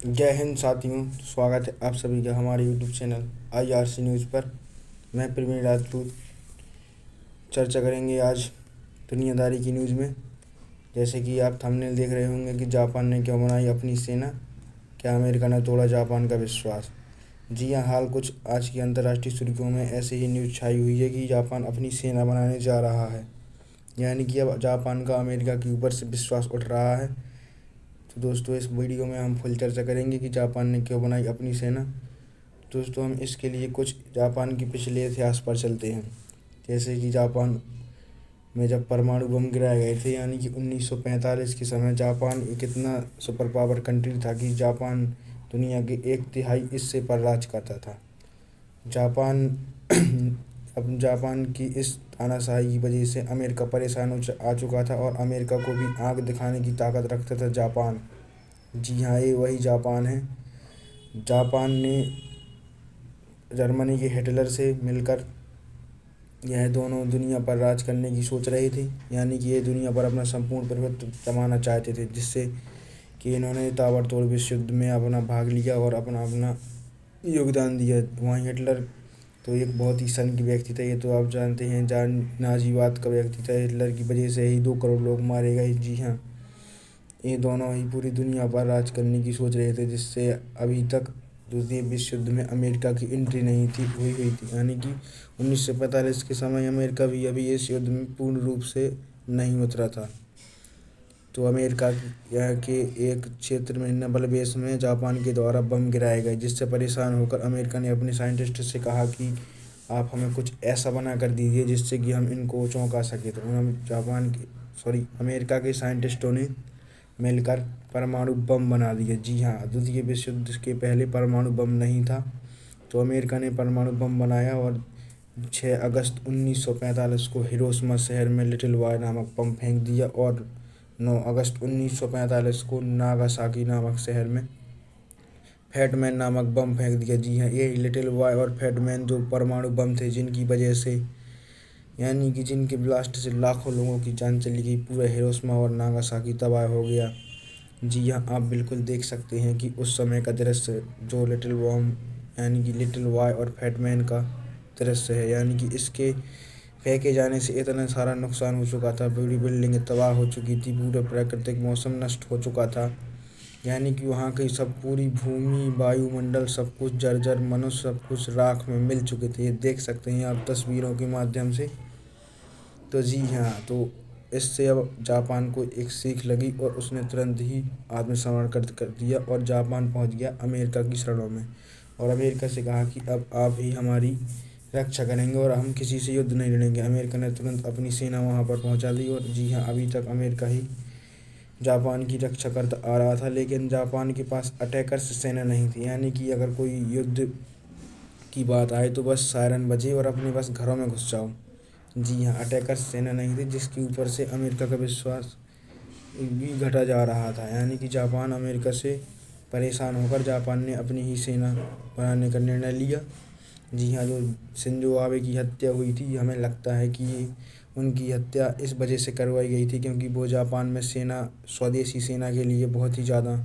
जय हिंद साथियों। स्वागत है आप सभी का हमारे यूट्यूब चैनल IRC न्यूज़ पर। मैं प्रवीण राजपूत। चर्चा करेंगे आज दुनियादारी की न्यूज़ में। जैसे कि आप थंबनेल देख रहे होंगे कि जापान ने क्यों बनाई अपनी सेना, क्या अमेरिका ने तोड़ा जापान का विश्वास। जी हाँ, हाल कुछ आज की अंतर्राष्ट्रीय सुर्खियों में ऐसे ही न्यूज़ छाई हुई है कि जापान अपनी सेना बनाने जा रहा है, यानी कि अब जापान का अमेरिका के ऊपर से विश्वास उठ रहा है। तो दोस्तों, इस वीडियो में हम फुल चर्चा करेंगे कि जापान ने क्यों बनाई अपनी सेना। दोस्तों, हम इसके लिए कुछ जापान के पिछले इतिहास पर चलते हैं। जैसे कि जापान में जब परमाणु बम गिराए गए थे, यानी कि 1945 के समय, जापान एक इतना सुपर पावर कंट्री था कि जापान दुनिया के 1/3 हिस्से पर राज करता था। जापान अब जापान की इस तानाशाही की वजह से अमेरिका परेशान आ चुका था और अमेरिका को भी आंख दिखाने की ताकत रखता था जापान। जी हाँ, ये वही जापान है। जापान ने जर्मनी के हिटलर से मिलकर यह दोनों दुनिया पर राज करने की सोच रहे थे, यानी कि ये दुनिया पर अपना संपूर्ण प्रभुत्व जमाना चाहते थे, जिससे कि इन्होंने ताबड़तोड़ विश्व युद्ध में अपना भाग लिया और अपना अपना योगदान दिया। वहीं हिटलर तो एक बहुत ही सनकी व्यक्ति था, ये तो आप जानते हैं, नाजीवाद का व्यक्ति था। हिटलर की वजह से ही 2 करोड़ लोग मारे गए। जी हाँ, ये दोनों ही पूरी दुनिया पर राज करने की सोच रहे थे, जिससे अभी तक द्वितीय विश्व युद्ध में अमेरिका की एंट्री नहीं थी हुई थी, यानी कि 1945 के समय अमेरिका भी अभी इस युद्ध में पूर्ण रूप से नहीं उतरा था। तो अमेरिका यहाँ के एक क्षेत्र में नेवल बेस में जापान के द्वारा बम गिराए गए, जिससे परेशान होकर अमेरिका ने अपने साइंटिस्ट से कहा कि आप हमें कुछ ऐसा बना कर दीजिए जिससे कि हम इनको चौंका सकें। तो अमेरिका के साइंटिस्टों ने मिलकर परमाणु बम बना दिया। जी हाँ, द्वितीय विश्व युद्ध के पहले परमाणु बम नहीं था, तो अमेरिका ने परमाणु बम बनाया और 6 अगस्त 1945 को हिरोशिमा शहर में लिटिल बॉय नामक बम फेंक दिया और 9 अगस्त 1945 को नागासाकी नामक शहर में फैटमैन नामक बम फेंक दिया। जी हाँ, ये लिटिल बॉय और फैटमैन जो परमाणु बम थे, जिनकी वजह से, यानी कि जिनके ब्लास्ट से लाखों लोगों की जान चली गई, पूरा हिरोशिमा और नागासाकी तबाह हो गया। जी हाँ, आप बिल्कुल देख सकते हैं कि उस समय का दृश्य जो लिटिल बॉम यानी कि लिटिल बॉय और फैटमैन का दृश्य है, यानी कि इसके फेंके जाने से इतना सारा नुकसान हो चुका था, पूरी बिल्डिंगें तबाह हो चुकी थी, पूरा प्राकृतिक मौसम नष्ट हो चुका था, यानी कि वहाँ की सब पूरी भूमि, वायुमंडल सब कुछ जर्जर, मनुष्य सब कुछ राख में मिल चुके थे। ये देख सकते हैं आप तस्वीरों के माध्यम से। तो जी हाँ, तो इससे अब जापान को एक सीख लगी और उसने तुरंत ही आत्मसमर्पण कर दिया और जापान पहुंच गया अमेरिका की शरणों में और अमेरिका से कहा कि अब आप ही हमारी रक्षा करेंगे और हम किसी से युद्ध नहीं लड़ेंगे। अमेरिका ने तुरंत अपनी सेना वहां पर पहुंचा दी और जी हाँ, अभी तक अमेरिका ही जापान की रक्षा करता आ रहा था, लेकिन जापान के पास अटैकर्स सेना नहीं थी, यानी कि अगर कोई युद्ध की बात आए तो बस सायरन बजे और अपने बस घरों में घुस जाओ। जी हाँ, अटैकर्स सेना नहीं थी, जिसके ऊपर से अमेरिका का विश्वास भी घटा जा रहा था, यानी कि जापान अमेरिका से परेशान होकर जापान ने अपनी ही सेना बनाने का निर्णय लिया। जी हाँ, जो शिंजो आबे की हत्या हुई थी, हमें लगता है कि उनकी हत्या इस वजह से करवाई गई थी क्योंकि वो जापान में स्वदेशी सेना के लिए बहुत ही ज़्यादा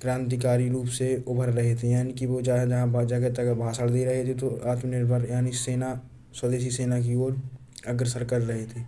क्रांतिकारी रूप से उभर रहे थे, यानी कि वो जहाँ जहाँ जगह तक भाषण दे रहे थे तो आत्मनिर्भर यानी स्वदेशी सेना की ओर अग्रसर कर रहे थे।